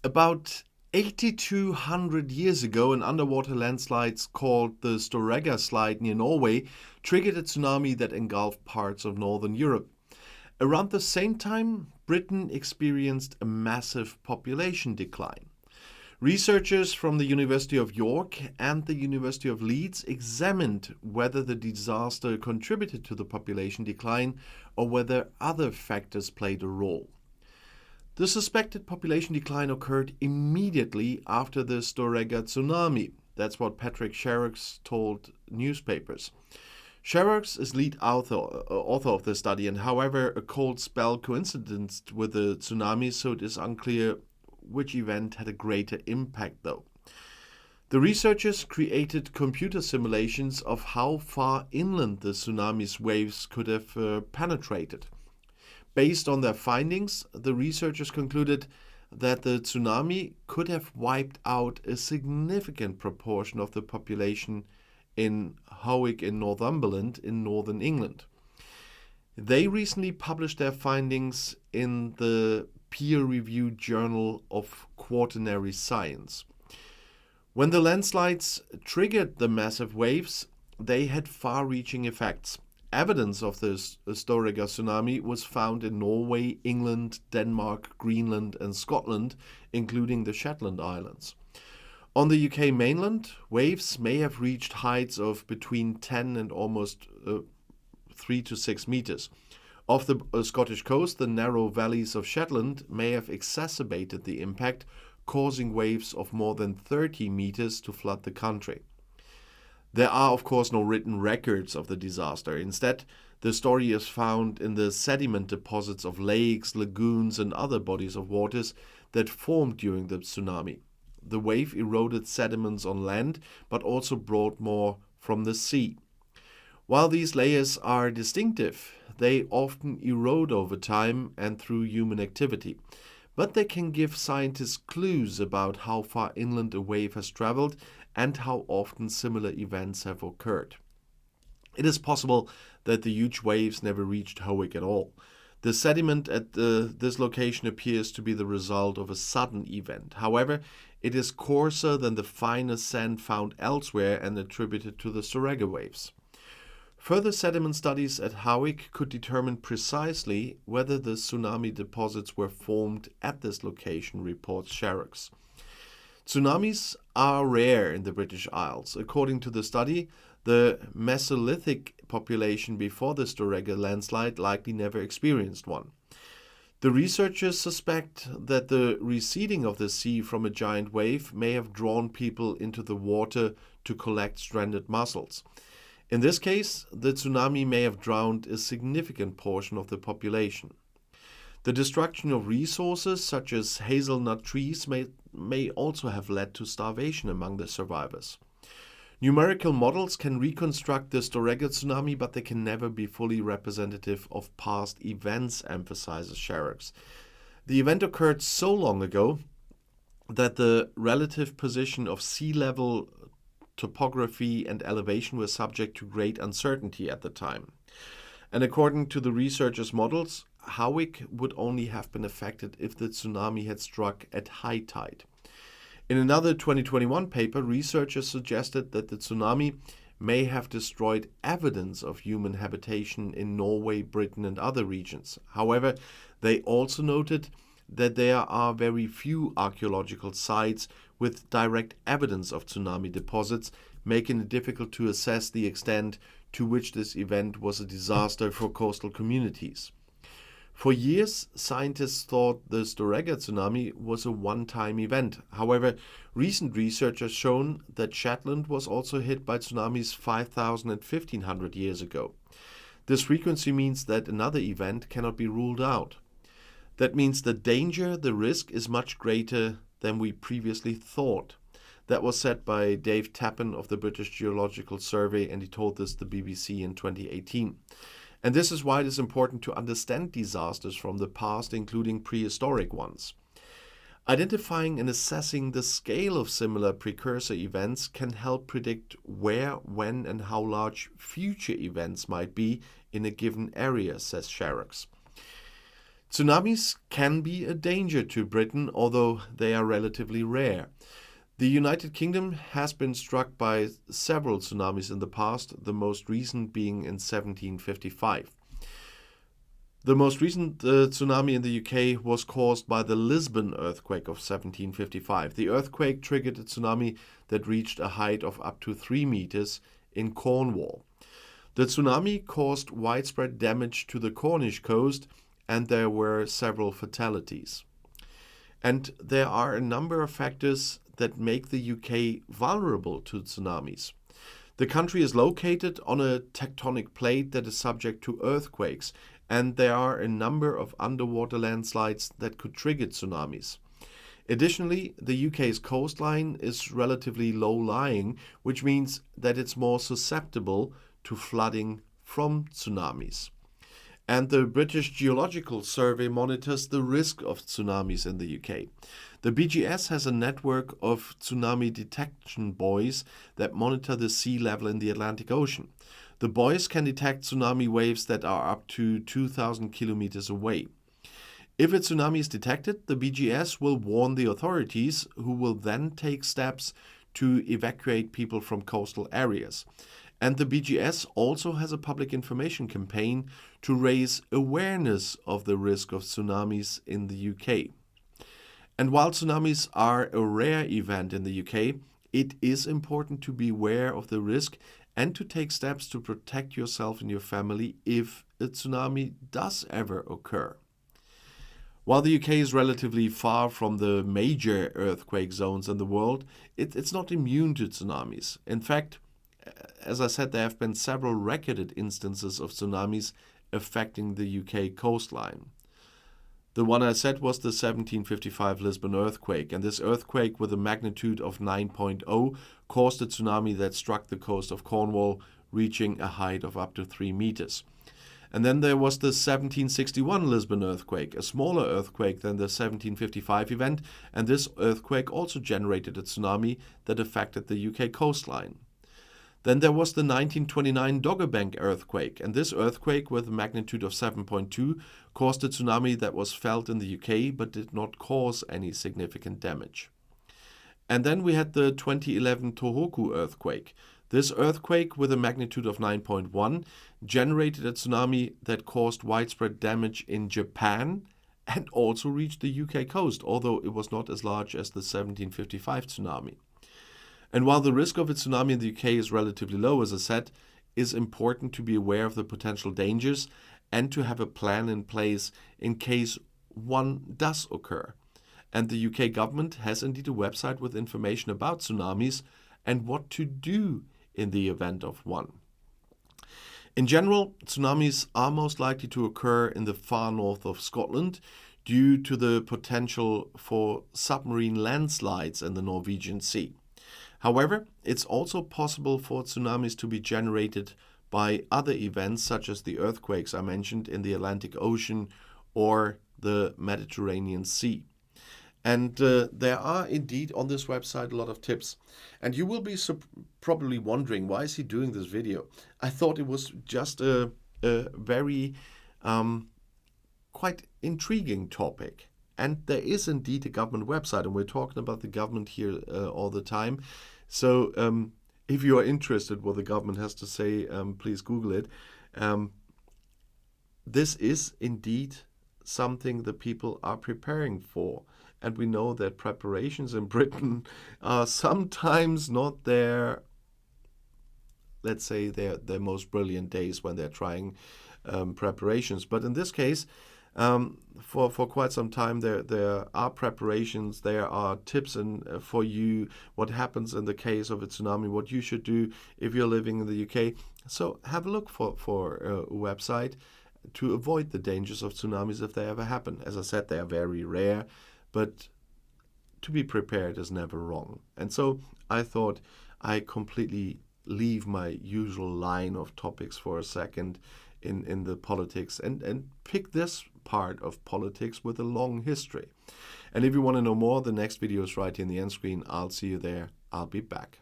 About 8,200 years ago, an underwater landslide called the Storegga slide near Norway triggered a tsunami that engulfed parts of northern Europe. Around the same time, Britain experienced a massive population decline. Researchers from the University of York and the University of Leeds examined whether the disaster contributed to the population decline or whether other factors played a role. The suspected population decline occurred immediately after the Storegga tsunami. That's what Patrick Sherrocks told newspapers. Sherrocks is lead author of the study, and however, a cold spell coincided with the tsunami, so it is unclear which event had a greater impact though. The researchers created computer simulations of how far inland the tsunami's waves could have penetrated. Based on their findings, the researchers concluded that the tsunami could have wiped out a significant proportion of the population in Howick in Northumberland in northern England. They recently published their findings in the peer-reviewed Journal of Quaternary Science. When the landslides triggered the massive waves, they had far-reaching effects. Evidence of the Storegga tsunami was found in Norway, England, Denmark, Greenland, and Scotland, including the Shetland Islands. On the UK mainland, waves may have reached heights of between 10 and almost 3 to 6 meters. Off the Scottish coast, the narrow valleys of Shetland may have exacerbated the impact, causing waves of more than 30 meters to flood the country. There are, of course, no written records of the disaster. Instead, the story is found in the sediment deposits of lakes, lagoons, and other bodies of waters that formed during the tsunami. The wave eroded sediments on land, but also brought more from the sea. While these layers are distinctive, they often erode over time and through human activity. But they can give scientists clues about how far inland a wave has traveled and how often similar events have occurred. It is possible that the huge waves never reached Howick at all. The sediment at this location appears to be the result of a sudden event. However, it is coarser than the finer sand found elsewhere and attributed to the Storegga waves. Further sediment studies at Howick could determine precisely whether the tsunami deposits were formed at this location, reports Sherrocks. Tsunamis are rare in the British Isles. According to the study, the Mesolithic population before the Storegga landslide likely never experienced one. The researchers suspect that the receding of the sea from a giant wave may have drawn people into the water to collect stranded mussels. In this case, the tsunami may have drowned a significant portion of the population. The destruction of resources such as hazelnut trees may also have led to starvation among the survivors. Numerical models can reconstruct the Storegga tsunami, but they can never be fully representative of past events, emphasizes Sherrocks. The event occurred so long ago that the relative position of sea level, topography, and elevation were subject to great uncertainty at the time. And according to the researchers' models, Howick would only have been affected if the tsunami had struck at high tide. In another 2021 paper, researchers suggested that the tsunami may have destroyed evidence of human habitation in Norway, Britain, and other regions. However, they also noted that there are very few archaeological sites with direct evidence of tsunami deposits, making it difficult to assess the extent to which this event was a disaster for coastal communities. For years, scientists thought the Storegga tsunami was a one-time event. However, recent research has shown that Shetland was also hit by tsunamis 5,000 and 1,500 years ago. This frequency means that another event cannot be ruled out. That means the danger, the risk, is much greater than we previously thought. That was said by Dave Tappan of the British Geological Survey, and he told this to the BBC in 2018. And this is why it is important to understand disasters from the past, including prehistoric ones. Identifying and assessing the scale of similar precursor events can help predict where, when, and how large future events might be in a given area, says Sherrocks. Tsunamis can be a danger to Britain, although they are relatively rare. The United Kingdom has been struck by several tsunamis in the past, the most recent being in 1755. The most recent tsunami in the UK was caused by the Lisbon earthquake of 1755. The earthquake triggered a tsunami that reached a height of up to 3 meters in Cornwall. The tsunami caused widespread damage to the Cornish coast, and there were several fatalities. And there are a number of factors that make the UK vulnerable to tsunamis. The country is located on a tectonic plate that is subject to earthquakes, and there are a number of underwater landslides that could trigger tsunamis. Additionally, the UK's coastline is relatively low-lying, which means that it's more susceptible to flooding from tsunamis. And the British Geological Survey monitors the risk of tsunamis in the UK. The BGS has a network of tsunami detection buoys that monitor the sea level in the Atlantic Ocean. The buoys can detect tsunami waves that are up to 2,000 kilometers away. If a tsunami is detected, the BGS will warn the authorities, who will then take steps to evacuate people from coastal areas. And the BGS also has a public information campaign to raise awareness of the risk of tsunamis in the UK. And while tsunamis are a rare event in the UK, it is important to be aware of the risk and to take steps to protect yourself and your family if a tsunami does ever occur. While the UK is relatively far from the major earthquake zones in the world, it's not immune to tsunamis. In fact, as I said, there have been several recorded instances of tsunamis affecting the UK coastline. The one I said was the 1755 Lisbon earthquake, and this earthquake with a magnitude of 9.0 caused a tsunami that struck the coast of Cornwall, reaching a height of up to 3 meters. And then there was the 1761 Lisbon earthquake, a smaller earthquake than the 1755 event, and this earthquake also generated a tsunami that affected the UK coastline. Then there was the 1929 Dogger Bank earthquake, and this earthquake with a magnitude of 7.2 caused a tsunami that was felt in the UK but did not cause any significant damage. And then we had the 2011 Tohoku earthquake. This earthquake with a magnitude of 9.1 generated a tsunami that caused widespread damage in Japan and also reached the UK coast, although it was not as large as the 1755 tsunami. And while the risk of a tsunami in the UK is relatively low, as I said, it's important to be aware of the potential dangers and to have a plan in place in case one does occur. And the UK government has indeed a website with information about tsunamis and what to do in the event of one. In general, tsunamis are most likely to occur in the far north of Scotland due to the potential for submarine landslides in the Norwegian Sea. However, it's also possible for tsunamis to be generated by other events such as the earthquakes I mentioned in the Atlantic Ocean or the Mediterranean Sea. And there are indeed on this website a lot of tips. And you will be probably wondering, why is he doing this video? I thought it was just a very quite intriguing topic. And there is indeed a government website, and we're talking about the government here all the time. So if you are interested what the government has to say, please Google it. This is indeed something that people are preparing for. And we know that preparations in Britain are sometimes not their, let's say, their most brilliant days when they're trying preparations. But in this case, for quite some time, there are preparations, there are tips for you, what happens in the case of a tsunami, what you should do if you're living in the UK. So have a look for a website to avoid the dangers of tsunamis if they ever happen. As I said, they are very rare, but to be prepared is never wrong. And so I thought I completely leave my usual line of topics for a second in the politics and pick this part of politics with a long history. And if you want to know more, the next video is right here in the end screen. I'll see you there. I'll be back.